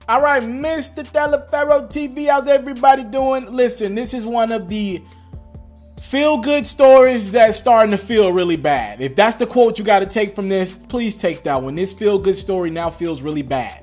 All right, Mr. Taliaferro TV, how's everybody doing? Listen, this is one of the feel-good stories that's starting to feel really bad. If that's the quote you got to take from this, please take that one. This feel-good story now feels really bad.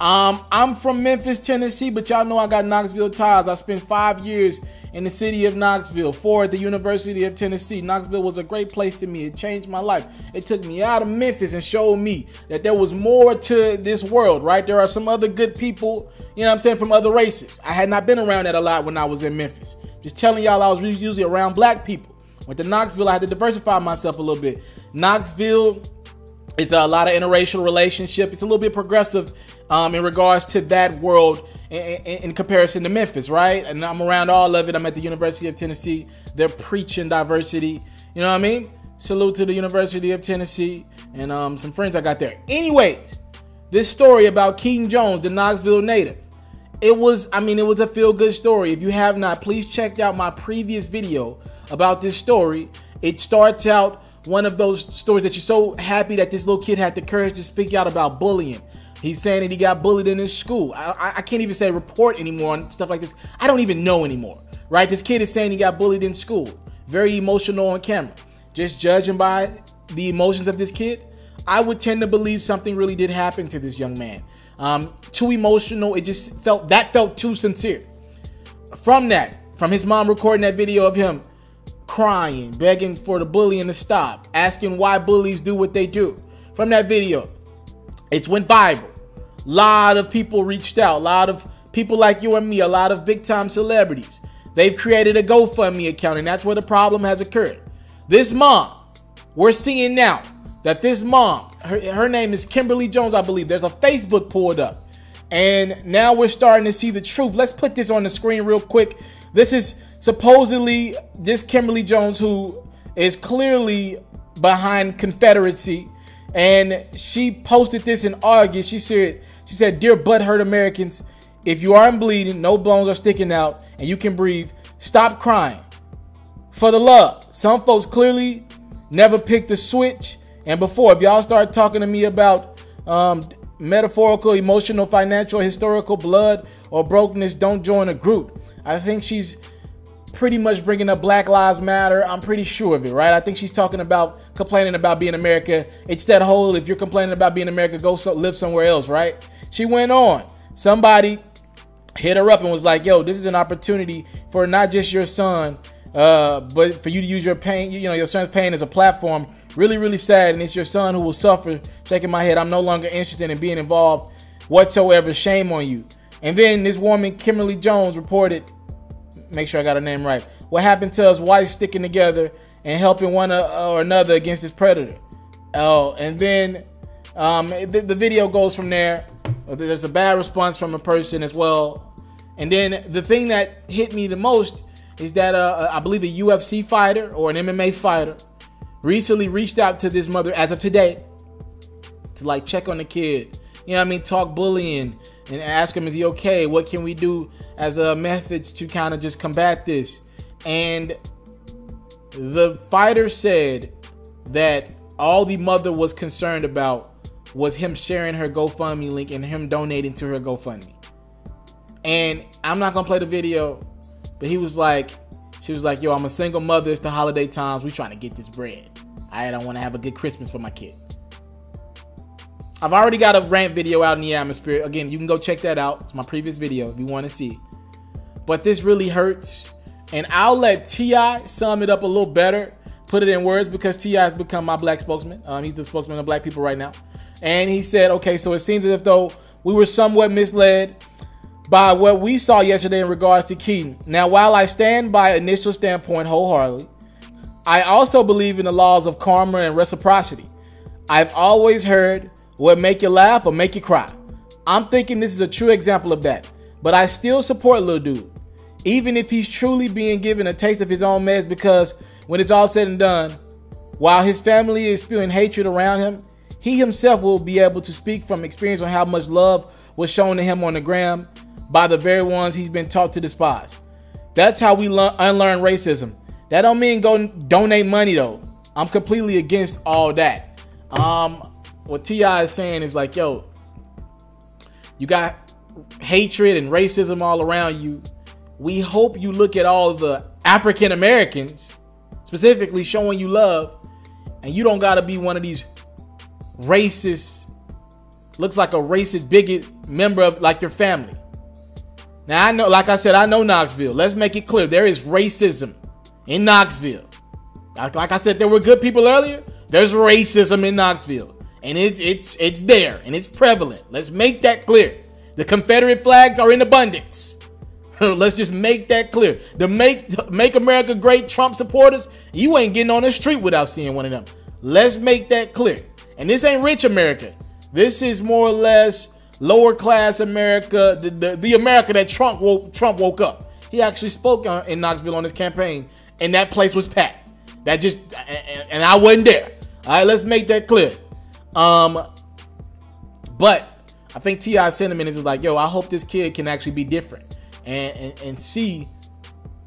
I'm from Memphis, Tennessee, but y'all know I got Knoxville ties. I spent 5 years in the city of Knoxville, 4 at the University of Tennessee. Knoxville was a great place to me. It changed my life. It took me out of Memphis and showed me that there was more to this world, right? There are some other good people, you know what I'm saying, from other races. I had not been around that a lot when I was in Memphis. Just telling y'all I was usually around black people. Went to Knoxville, I had to diversify myself a little bit. Knoxville, it's a lot of interracial relationship. It's a little bit progressive in regards to that world in comparison to Memphis, right? And I'm around all of it. I'm at the University of Tennessee. They're preaching diversity. You know what I mean? Salute to the University of Tennessee and some friends I got there. Anyways, this story about Keaton Jones, the Knoxville native. It was a feel-good story. If you have not, please check out my previous video about this story. It starts out one of those stories that you're so happy that this little kid had the courage to speak out about bullying. He's saying that he got bullied in his school. I can't even say report anymore and stuff like this. I don't even know anymore, right? This kid is saying he got bullied in school. Very emotional on camera. Just judging by the emotions of this kid, I would tend to believe something really did happen to this young man. Too emotional. It just felt too sincere. From his mom recording that video of him crying, begging for the bullying to stop, asking why bullies do what they do. From that video, it's went viral. A lot of people reached out. A lot of people like you and me, a lot of big time celebrities. They've created a GoFundMe account, and that's where the problem has occurred. This mom, we're seeing now that this mom, her name is Kimberly Jones, I believe. There's a Facebook pulled up. And now we're starting to see the truth. Let's put this on the screen real quick. This is supposedly this Kimberly Jones, who is clearly behind Confederacy. And she posted this in August. She said, "Dear butthurt Americans, if you aren't bleeding, no bones are sticking out, and you can breathe, stop crying. For the love. Some folks clearly never picked the switch. And before, if y'all start talking to me about metaphorical, emotional, financial, historical, blood, or brokenness, don't join a group." I think she's pretty much bringing up Black Lives Matter. I'm pretty sure of it, right? I think she's complaining about being America. It's that whole, if you're complaining about being America, go live somewhere else, right? She went on. Somebody hit her up and was like, yo, this is an opportunity for not just your son, but for you to use your pain, your son's pain as a platform. Really, really sad. And it's your son who will suffer. Shaking my head. I'm no longer interested in being involved whatsoever. Shame on you. And then this woman, Kimberly Jones, reported, make sure I got her name right, what happened to us whites sticking together and helping one or another against this predator. Oh, and then the video goes from there. There's a bad response from a person as well. And then the thing that hit me the most is that I believe a UFC fighter or an MMA fighter recently reached out to this mother as of today to check on the kid. You know what I mean? Talk bullying and ask him, is he okay? What can we do as a method to kind of just combat this? And the fighter said that all the mother was concerned about was him sharing her GoFundMe link and him donating to her GoFundMe. And I'm not going to play the video, but she was like, yo, I'm a single mother. It's the holiday times. We trying to get this bread. I don't want to have a good Christmas for my kid. I've already got a rant video out in the atmosphere. Again, you can go check that out. It's my previous video if you want to see. But this really hurts. And I'll let T.I. sum it up a little better, put it in words, because T.I. has become my black spokesman. He's the spokesman of black people right now. And he said, okay, so it seems as if though we were somewhat misled by what we saw yesterday in regards to Keaton. Now, while I stand by initial standpoint wholeheartedly, I also believe in the laws of karma and reciprocity. I've always heard what make you laugh or make you cry. I'm thinking this is a true example of that. But I still support Lil Dude, even if he's truly being given a taste of his own mess, because when it's all said and done, while his family is spewing hatred around him, he himself will be able to speak from experience on how much love was shown to him on the gram by the very ones he's been taught to despise. That's how we unlearn racism. That don't mean go donate money though. I'm completely against all that. What T.I. is saying is like, yo, you got hatred and racism all around you, we hope you look at all the African Americans specifically showing you love, and you don't got to be one of these racist, looks like a racist bigot member of like your family. Now I know, like I said, I know Knoxville. Let's make it clear. There is racism in Knoxville. Like I said, there were good people earlier. There's racism in Knoxville. And it's there and it's prevalent. Let's make that clear. The Confederate flags are in abundance. Let's just make that clear. The Make America Great Trump supporters, you ain't getting on the street without seeing one of them. Let's make that clear. And this ain't rich America. This is more or less lower class America, the America that Trump woke up. He actually spoke in Knoxville on his campaign, and that place was packed. And I wasn't there. All right, let's make that clear. But I think T.I.'s sentiment is like, yo, I hope this kid can actually be different and see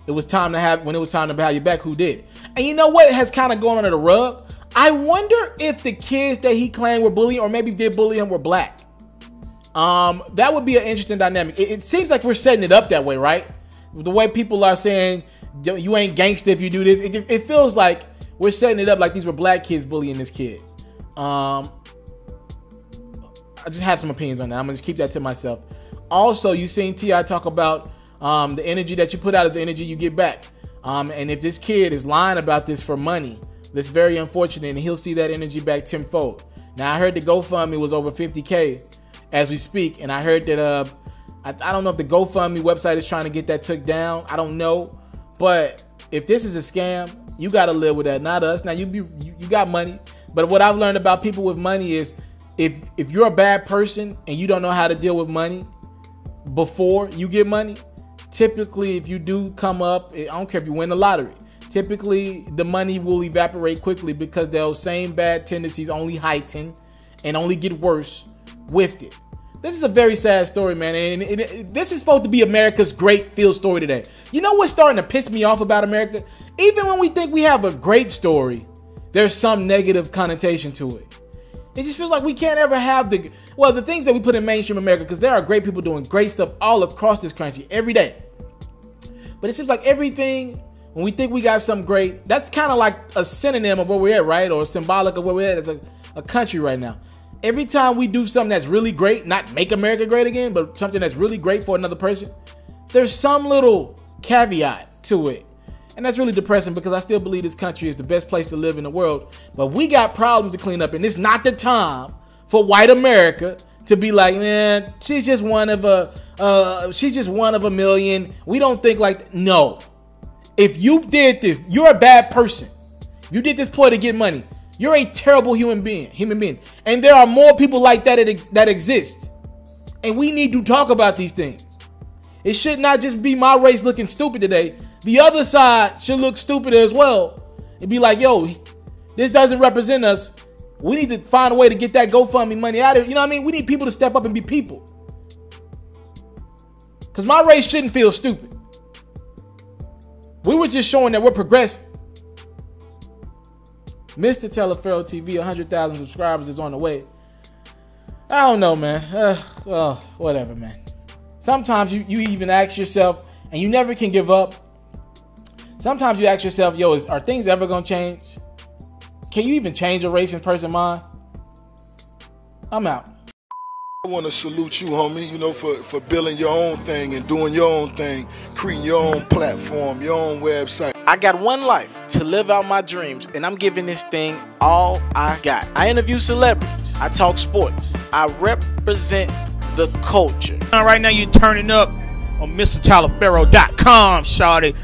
when it was time to have you back, who did. And you know what has kind of gone under the rug? I wonder if the kids that he claimed were bullying, or maybe did bully him, were black. That would be an interesting dynamic. It seems like we're setting it up that way, right? The way people are saying, you ain't gangster if you do this. It feels like we're setting it up like these were black kids bullying this kid. I just have some opinions on that. I'm going to just keep that to myself. Also, you seen T.I. talk about the energy that you put out is the energy you get back. And if this kid is lying about this for money, that's very unfortunate, and he'll see that energy back tenfold. Now, I heard the GoFundMe was over 50K as we speak, and I heard that I don't know if the GoFundMe website is trying to get that took down. I don't know. But if this is a scam, you got to live with that, not us. Now, you got money. But what I've learned about people with money is if you're a bad person and you don't know how to deal with money before you get money, typically if you do come up, I don't care if you win the lottery, typically the money will evaporate quickly because those same bad tendencies only heighten and only get worse with it. This is a very sad story, man. And this is supposed to be America's great field story today. You know what's starting to piss me off about America? Even when we think we have a great story, there's some negative connotation to it. It just feels like we can't ever have the things that we put in mainstream America, because there are great people doing great stuff all across this country every day. But it seems like everything, when we think we got something great, that's kind of like a synonym of where we're at, right? Or symbolic of where we're at as a country right now. Every time we do something that's really great, not make America great again, but something that's really great for another person, there's some little caveat to it. And that's really depressing, because I still believe this country is the best place to live in the world. But we got problems to clean up, and it's not the time for white America to be like, man, she's just one of a million. We don't think like, no. If you did this, you're a bad person. You did this ploy to get money. You're a terrible human being. And there are more people like that that exist. And we need to talk about these things. It should not just be my race looking stupid today. The other side should look stupid as well. And be like, yo, this doesn't represent us. We need to find a way to get that GoFundMe money out of here. You know what I mean? We need people to step up and be people. Because my race shouldn't feel stupid. We were just showing that we're progressing. Mr. Taliaferro TV, 100,000 subscribers is on the way. I don't know, man. Whatever, man. Sometimes you even ask yourself, and you never can give up. Sometimes you ask yourself, yo, are things ever going to change? Can you even change a racing person's mind? I'm out. I want to salute you, homie, you know, for building your own thing and doing your own thing, creating your own platform, your own website. I got one life to live out my dreams, and I'm giving this thing all I got. I interview celebrities. I talk sports. I represent the culture. Right now you're turning up on MrTaliaferro.com, shawty.